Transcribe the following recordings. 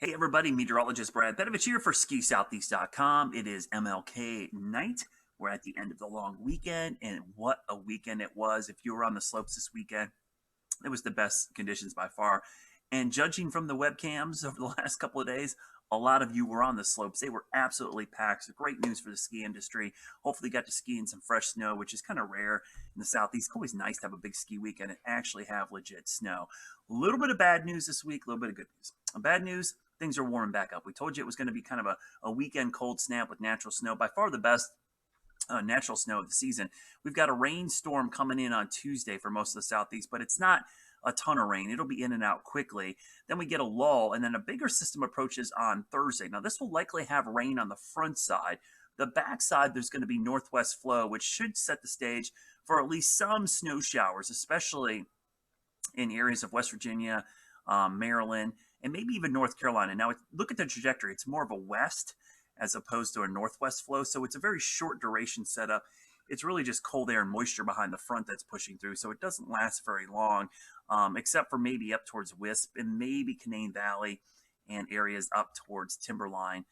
Hey everybody, meteorologist Brad Bedovich here for SkiSoutheast.com. It is MLK night. We're at the end of the long weekend, and what a weekend it was. If you were on the slopes this weekend, it was the best conditions by far. And judging from the webcams over the last couple of days, a lot of you were on the slopes. They were absolutely packed. So great news for the ski industry. Hopefully, you got to ski in some fresh snow, which is kind of rare in the Southeast. It's always nice to have a big ski weekend and actually have legit snow. A little bit of bad news this week, a little bit of good news. Bad news, things are warming back up. We told you it was going to be kind of a weekend cold snap with natural snow. By far the best natural snow of the season. We've got a rainstorm coming in on Tuesday for most of the Southeast, but it's not a ton of rain. It'll be in and out quickly. Then we get a lull, and then a bigger system approaches on Thursday. Now, this will likely have rain on the front side. The back side, there's going to be northwest flow, which should set the stage for at least some snow showers, especially in areas of West Virginia, Maryland, and maybe even North Carolina. Now, look at the trajectory. It's more of a west as opposed to a northwest flow, so it's a very short duration setup. It's really just cold air and moisture behind the front that's pushing through, so it doesn't last very long, except for maybe up towards Wisp and maybe Canaan Valley and areas up towards Timberline.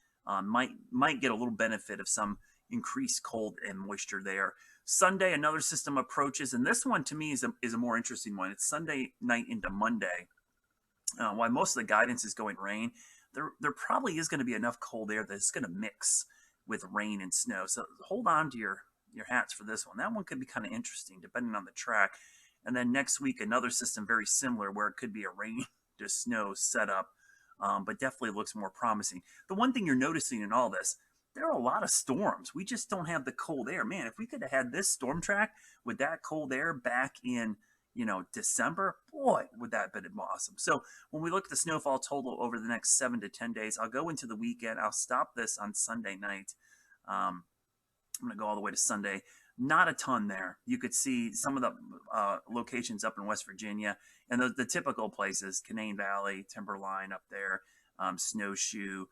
Might get a little benefit of some increased cold and moisture there. Sunday, another system approaches, and this one to me is a more interesting one. It's Sunday night into Monday. While most of the guidance is going rain, there probably is going to be enough cold air that it's going to mix with rain and snow. So hold on to your hats for this one. That one could be kind of interesting depending on the track. And then next week, another system very similar where it could be a rain to snow setup, but definitely looks more promising. The one thing you're noticing in all this, there are a lot of storms. We just don't have the cold air. Man, if we could have had this storm track with that cold air back in December, boy, would that have been awesome. So when we look at the snowfall total over the next 7 to 10 days, I'll go into the weekend. I'll stop this on Sunday night. I'm going to go all the way to Sunday. Not a ton there. You could see some of the locations up in West Virginia and the typical places, Canaan Valley, Timberline up there, Snowshoe,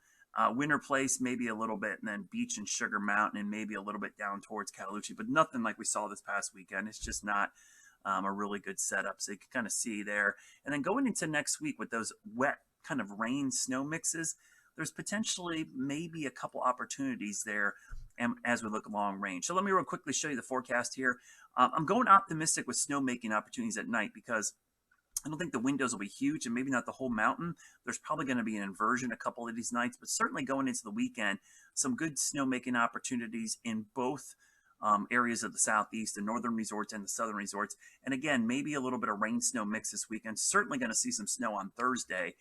Winter Place, maybe a little bit, and then Beach and Sugar Mountain, and maybe a little bit down towards Cataloochee, but nothing like we saw this past weekend. It's just not a really good setup. So you can kind of see there. And then going into next week with those wet kind of rain snow mixes, there's potentially maybe a couple opportunities there as we look long range. So let me real quickly show you the forecast here. I'm going optimistic with snowmaking opportunities at night because I don't think the windows will be huge, and maybe not the whole mountain. There's probably going to be an inversion a couple of these nights, but certainly going into the weekend, some good snowmaking opportunities in both areas of the Southeast, the northern resorts and the southern resorts. And again, maybe a little bit of rain snow mix this weekend. Certainly going to see some snow on Thursday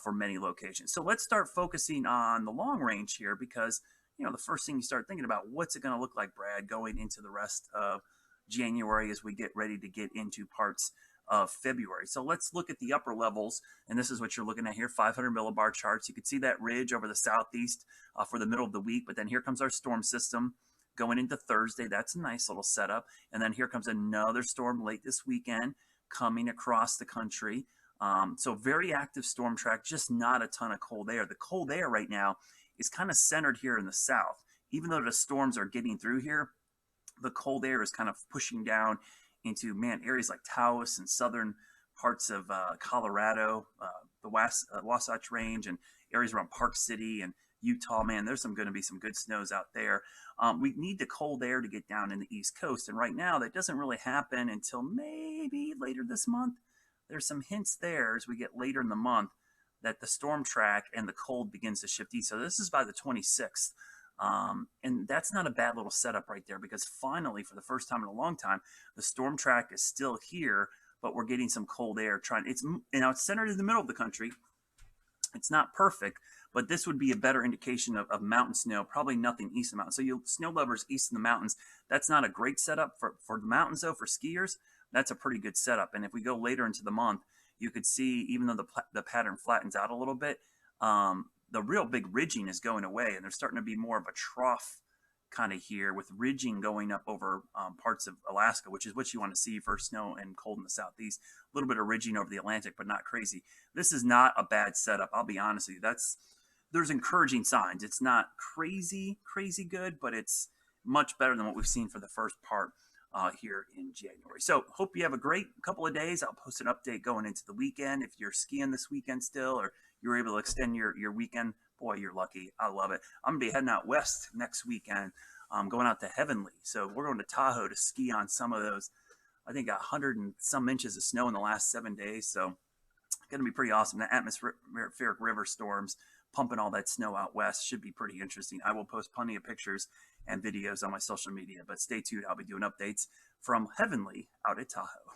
for many locations. So let's start focusing on the long range here because, the first thing you start thinking about, what's it going to look like, Brad, going into the rest of January as we get ready to get into parts of February. So let's look at the upper levels, and this is what you're looking at here, 500 millibar charts. You can see that ridge over the Southeast for the middle of the week, but then here comes our storm system going into Thursday. That's a nice little setup. And then here comes another storm late this weekend coming across the country. So very active storm track, just not a ton of cold air. The cold air right now is kind of centered here in the south. Even though the storms are getting through here, the cold air is kind of pushing down into, areas like Taos and southern parts of Colorado, the Wasatch Range, and areas around Park City and Utah. There's going to be some good snows out there. We need the cold air to get down in the East Coast, and right now that doesn't really happen until maybe later this month. There's some hints there as we get later in the month that the storm track and the cold begins to shift east. So this is by the 26th. And that's not a bad little setup right there because finally, for the first time in a long time, the storm track is still here, but we're getting some cold air. It's centered in the middle of the country. It's not perfect, but this would be a better indication of mountain snow, probably nothing east of the mountains. So snow lovers east of the mountains, that's not a great setup for the mountains, though. For skiers, that's a pretty good setup. And if we go later into the month, you could see, even though the pattern flattens out a little bit, the real big ridging is going away, and there's starting to be more of a trough kind of here with ridging going up over parts of Alaska, which is what you want to see for snow and cold in the Southeast. A little bit of ridging over the Atlantic, but not crazy. This is not a bad setup. I'll be honest with you. There's encouraging signs. It's not crazy good, but it's much better than what we've seen for the first part here in January. So hope you have a great couple of days. I'll post an update going into the weekend. If you're skiing this weekend still, or you're able to extend your weekend, boy, you're lucky. I love it. I'm going to be heading out west next weekend. I'm going out to Heavenly. So we're going to Tahoe to ski on some of those. I think 100 and some inches of snow in the last 7 days. So going to be pretty awesome. The atmospheric river storms pumping all that snow out west should be pretty interesting. I will post plenty of pictures and videos on my social media, but stay tuned. I'll be doing updates from Heavenly out at Tahoe.